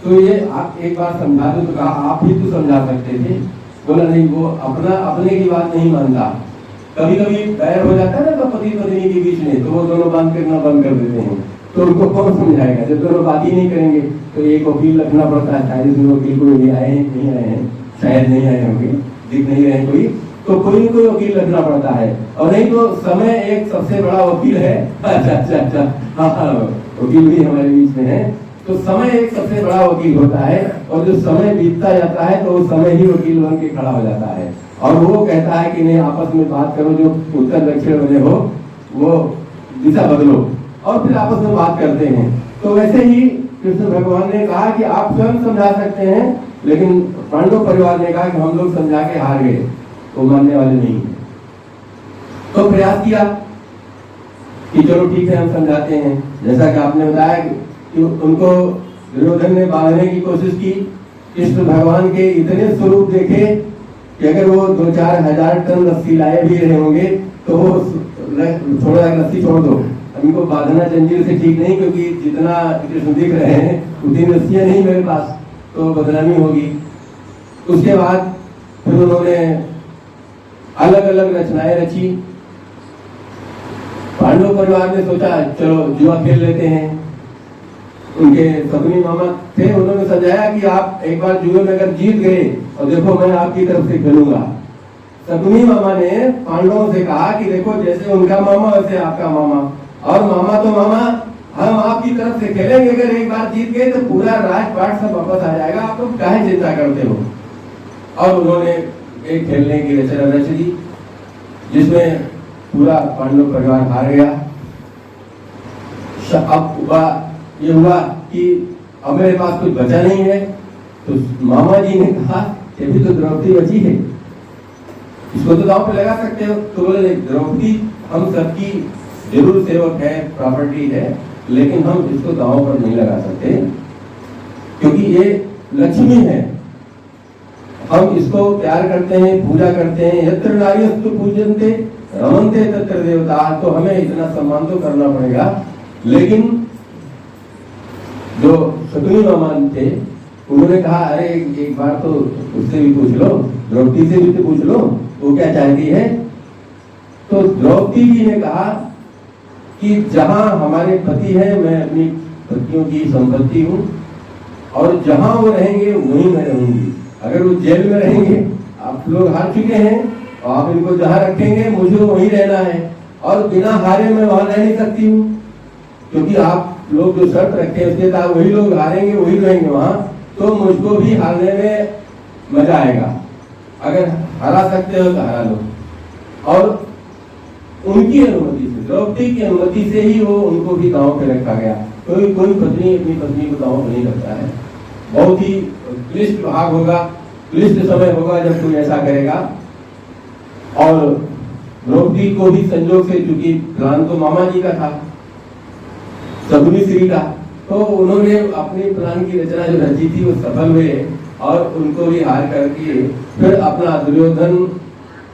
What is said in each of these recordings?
तो ये आप एक बार समझा दो। तो कहा आप ही तो समझा सकते थे। बोला नहीं, वो अपने की बात नहीं मानता। कभी कभी बैर हो जाता है ना तो पति पत्नी के बीच में, तो वो दोनों बात करना बंद कर देते हैं। तो उनको कौन समझाएगा जब दोनों बात ही नहीं करेंगे। तो एक वकील रखना पड़ता है। शायद इसमें वकील कोई नहीं आए हैं, शायद नहीं आए होंगे, दिख नहीं रहे कोई, तो कोई न कोई वकील रखना पड़ता है। और नहीं तो समय एक सबसे बड़ा वकील है। अच्छा, हाँ, वकील भी हमारे बीच में है। तो समय एक सबसे बड़ा वकील होता है, और जो समय बीतता जाता है तो वो समय ही वकील बन के खड़ा हो जाता है। और वो कहता है कि नहीं, आपस में बात करो, जो उत्तर दक्षिण बने हो वो दिशा बदलो, और फिर आपस में बात करते हैं। तो वैसे ही कृष्ण भगवान ने कहा कि आप स्वयं समझा सकते हैं, लेकिन पांडव परिवार ने कहा कि हम लोग समझा के हार गए, वो मानने वाले नहीं। तो प्रयास किया कि चलो ठीक है, हम समझाते हैं। जैसा कि आपने बताया कि उनको दुर्योधन ने बांधने की कोशिश की। कृष्ण भगवान के इतने स्वरूप देखे कि अगर वो 2-4 हजार टन रस्सी लाए भी रहे होंगे तो वो थोड़ा रस्सी छोड़ दो, इनको बांधना जंजीर से ठीक नहीं, क्योंकि जितना कृष्ण दिख रहे हैं उतनी रस्सियां नहीं मेरे पास, तो बदनामी होगी। उसके बाद फिर उन्होंने अलग अलग रचनाएं रची। पांडव परिवार ने सोचा चलो जुआ खेल लेते हैं। उनके शकुनी मामा थे, उन्होंने समझाया कि आप एक बार जुए में अगर जीत गए और देखो मैं आपकी तरफ से खेलूंगा। शकुनी मामा ने पांडवों से कहा कि देखो जैसे उनका मामा वैसे आपका मामा, और मामा तो मामा, हम आपकी तरफ से खेलेंगे। अगर एक बार जीत गए तो पूरा राजपाट सब वापस आ जाएगा, आप लोग काहे चिंता करते हो। और उन्होंने एक खेलने की रचना रच दी, जिसमें पूरा पांडव परिवार हार गया। अब ये हुआ कि अब मेरे पास कुछ बचा नहीं है। तो मामा जी ने कहा कि अभी तो द्रौपदी बची है, इसको तो दांव पे लगा सकते हो। तो बोले द्रौपदी हम सबकी जरूर सेवक है, प्रॉपर्टी है, लेकिन हम इसको दांव पर नहीं लगा सकते, क्योंकि ये लक्ष्मी है। हम इसको प्यार करते हैं, पूजा करते हैं। यत्र नार्यस्तु पूजन्ते रमन्ते तत्र देवता। तो हमें इतना सम्मान तो करना पड़ेगा। लेकिन जो शकुनी मामा थे उन्होंने कहा अरे एक बार तो उससे भी पूछ लो, द्रौपदी से भी तो पूछ लो वो क्या चाहती है। तो द्रौपदी जी ने कहा कि जहां हमारे पति है, मैं अपनी पतियों की संपत्ति हूँ, और जहां वो रहेंगे वहीं मैं रहूंगी। अगर वो जेल में रहेंगे, आप लोग हार चुके हैं, और आप इनको जहां रखेंगे मुझे वहीं रहना है, और बिना हारे मैं वहां रह नहीं सकती हूँ, क्योंकि आप लोग जो शर्त रखे उसके साथ वही लोग हारेंगे, वही रहेंगे वहां, तो मुझको भी हारने में मजा आएगा। अगर हरा सकते हो तो हरा लो। और उनकी अनुमति से, द्रौपदी की अनुमति से ही वो उनको भी दांव पे रखा गया। कोई पत्नी अपनी पत्नी को दांव पे नहीं रखता है। बहुत ही क्लिष्ट भाग होगा, क्लिष्ट समय होगा जब कोई ऐसा करेगा। और द्रौपदी को भी संजोग से, चूंकि प्लान तो मामा जी का था, शकुनी श्री का, तो उन्होंने अपनी प्लान की रचना जो रची थी वो सफल हुए, और उनको भी हार करके फिर अपना दुर्योधन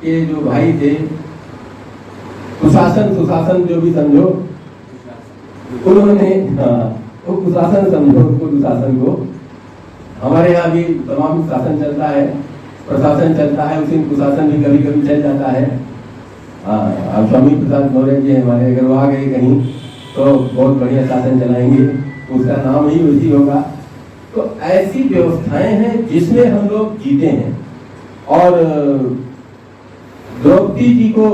के जो भाई थे सुशासन जो भी समझो, उन्होंने वो कुशासन समझो उसको, दुशासन को। हमारे यहाँ भी तमाम शासन चलता है, प्रशासन चलता है, उसी कुशासन भी कभी कभी चल जाता है। अब स्वामी प्रसाद मौर्य जी हमारे, अगर वो आ गए कहीं तो बहुत बढ़िया शासन चलाएंगे, उसका नाम ही उसी होगा। तो ऐसी व्यवस्थाएं हैं जिसमें हम लोग जीते हैं। और द्रौपदी जी को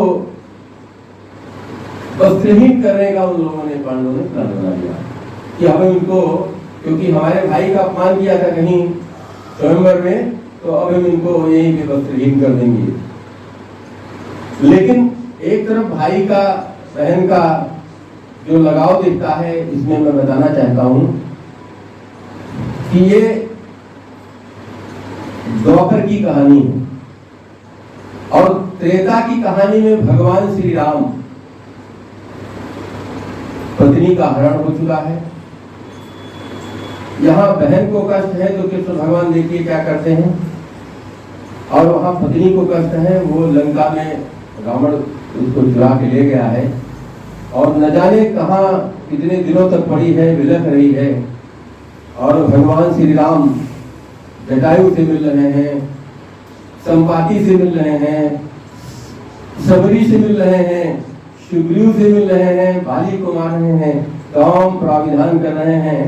वस्त्रहीन करने का उन लोगों ने, पांडवों ने प्लान बना लिया कि अब इनको, क्योंकि हमारे भाई का अपमान किया था कहीं स्वयंवर में, तो अब हम इनको यहीं पे वस्त्रहीन कर देंगे। लेकिन एक तरफ भाई का, बहन का जो लगाव दिखता है, इसमें मैं बताना चाहता हूं कि ये द्वापर की कहानी है, और त्रेता की कहानी में भगवान श्री राम, पत्नी का हरण हो चुका है। यहाँ बहन को कष्ट है तो कृष्ण भगवान देखिए क्या करते हैं, और वहां पत्नी को कष्ट है, वो लंका में रावण उसको चुरा के ले गया है, और न जाने कहां कितने दिनों तक पड़ी है, विलख रही है। और भगवान श्री राम जटायु से मिल रहे हैं, संपाति से मिल रहे हैं, सबरी से मिल रहे हैं, सुग्रीव से मिल रहे हैं, बाली को मार रहे हैं, तमाम प्राविधान कर रहे हैं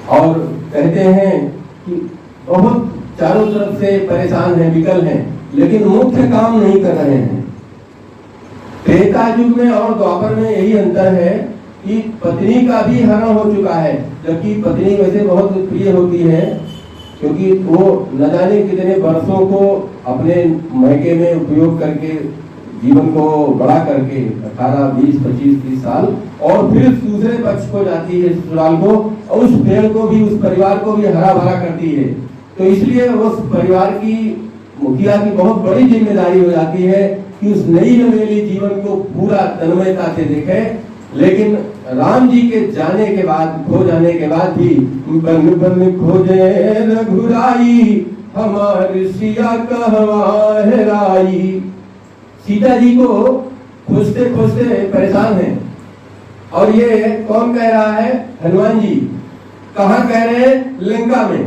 और कहते हैं कि बहुत चारों तरफ से परेशान हैं, विकल हैं, लेकिन मुख्य काम नहीं कर रहे हैं। त्रेता युग में और द्वापर में यही अंतर है कि पत्नी का भी हरण हो चुका है, जबकि पत्नी वैसे बहुत प्रिय होती है, क्योंकि वो न जाने कितने वर्षों को अपने मैके में उपयोग करके जीवन को बड़ा करके 18, 20, 25, 30 साल और फिर दूसरे पक्ष को जाती है ससुराल को, और उस पेड़ को भी, उस परिवार को भी हरा भरा करती है। तो इसलिए उस परिवार की मुखिया की बहुत बड़ी जिम्मेदारी हो जाती है कि उस नई नवेली जीवन को पूरा तन्मयता से देखे। लेकिन राम जी के जाने के बाद, खो जाने के बाद भी बन बन खोजे रघुराई, हमारी सिया कहवा हेराई। सीता जी को खोजते खोजते परेशान हैं। और ये कौन कह रहा है? हनुमान जी। कहाँ कह रहे हैं? लंका में।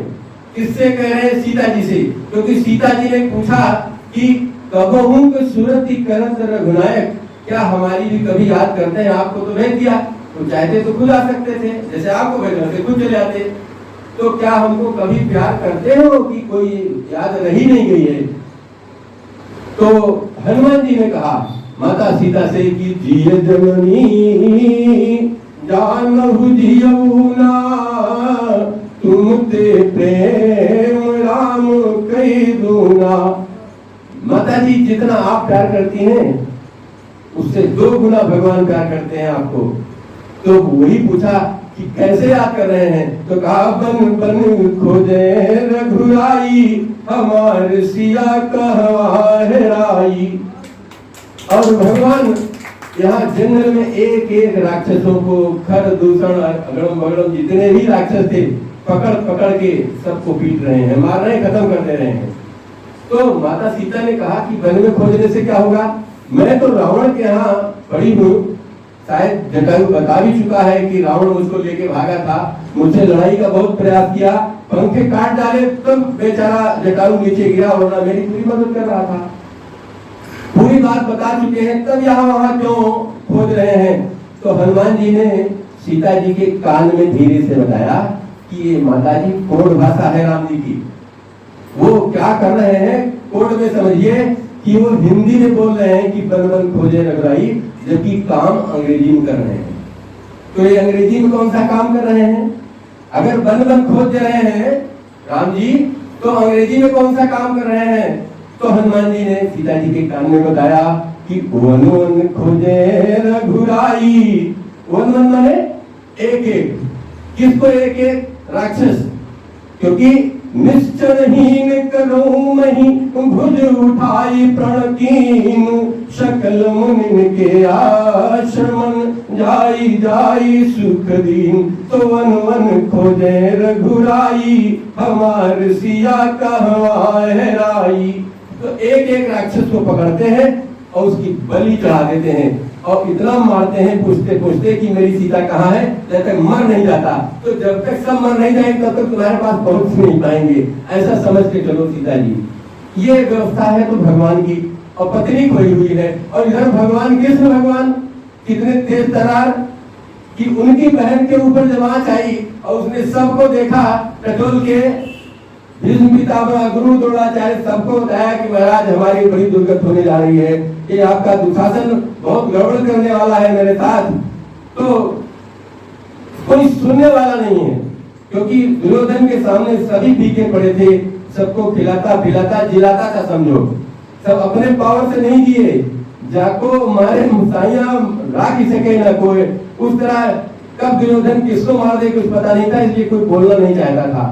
किससे कह रहे हैं? सीता जी से। क्योंकि सीता जी ने पूछा कि कबहू के सुरति करत रघुनायक, क्या हमारी भी कभी याद करते हैं? आपको तो भेज दिया, तो चाहते तो खुद आ सकते थे, जैसे आपको भेजना थे खुद चले आते। तो क्या हमको कभी प्यार करते हो कि कोई याद रही नहीं गई है? तो हनुमान जी ने कहा माता सीता से कि जिय जननी जानहु जियौना, तुम ते प्रेम राम कही दूना। माता जी जितना आप प्यार करती हैं उससे 2 गुना भगवान प्यार करते हैं आपको। तो वही पूछा कि कैसे याद कर रहे हैं? तो कहा बन बन खोजे रघुराई, हमारे सिया कहवा हेराई। और भगवान यहाँ जंगल में एक एक राक्षसों को, खर दूषण अगड़म बगड़म जितने भी राक्षस थे, पकड़ पकड़ के सबको पीट रहे हैं, मार रहे हैं, खत्म कर दे रहे हैं। तो माता सीता ने कहा कि वन में खोजने से क्या होगा? मैं तो रावण के यहाँ पड़ी हूँ, शायद जटायु बता भी चुका है कि रावण मुझको लेके भागा था, मुझसे लड़ाई का बहुत प्रयास किया, पंखे काट डाले तब बेचारा जटायु नीचे गिरा, वरना मेरी पूरी मदद कर रहा था। पूरी बात बता चुके हैं, तब यहाँ वहां क्यों खोज रहे हैं? तो हनुमान जी ने सीता जी के कान में धीरे से बताया कि ये माता जी कोड भाषा है राम जी की। वो क्या कर रहे हैं कोड में समझिए कि वो हिंदी में बोल रहे हैं कि बन बन खोजे रघुराई, जबकि काम अंग्रेजी में कर रहे हैं। तो ये अंग्रेजी में कौन सा काम कर रहे हैं? अगर बन बन खोज रहे हैं राम जी, तो अंग्रेजी में कौन सा काम कर रहे हैं? तो हनुमान जी ने सीता जी के कान में बताया कि वन वन खोजे रघुराई। वन वन माने एक एक। किसको एक एक? राक्षस। क्योंकि निश्चरहीन करो मही, भुज उठाई प्रण कीनु, सकल मुनि के आश्रमन, जाई जाई सुख दीन। तो वन वन खोजे रघुराई, हमार सिया कहवा हेराई। तो एक एक राक्षस को पकड़ते हैं और उसकी बलि चढ़ा देते हैं, और इतना मारते हैं पूछते पूछते कि मेरी सीता कहाँ है, जब तक मर नहीं जाता। तो जब तक सब मर नहीं जाए तब तक तुम्हारे पास पहुंच नहीं पाएंगे, ऐसा समझ के चलो सीता जी। ये व्यवस्था है तो भगवान की, और पत्नी खोई हुई है, और इधर भगवान कृष्ण भगवान कितने तेज तरार कि उनकी बहन के ऊपर जब आंच आई और उसने सबको देखा टटोल के, भीष्म पितामह गुरु द्रोणाचार्य सबको बताया कि महाराज हमारी बड़ी दुर्गति होने जा रही है, ये आपका दुशासन बहुत गड़बड़ करने वाला है मेरे साथ। तो कोई सुनने वाला नहीं है, क्योंकि दुर्योधन के सामने सभी फीके पड़े थे, सबको खिलाता पिलाता जिलाता था समझो, सब अपने पावर से नहीं दिए, जाको मारे मुसाइया राख ही सके ना कोई। उस तरह कब दुर्योधन किसको मार दे कुछ पता नहीं था, इसलिए कोई बोलना नहीं चाहता था।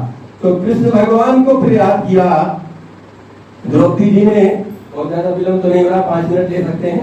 तो कृष्ण भगवान को फिर याद किया द्रौपदी जी ने। और ज्यादा विलंब तो नहीं हो रहा, 5 मिनट ले सकते हैं।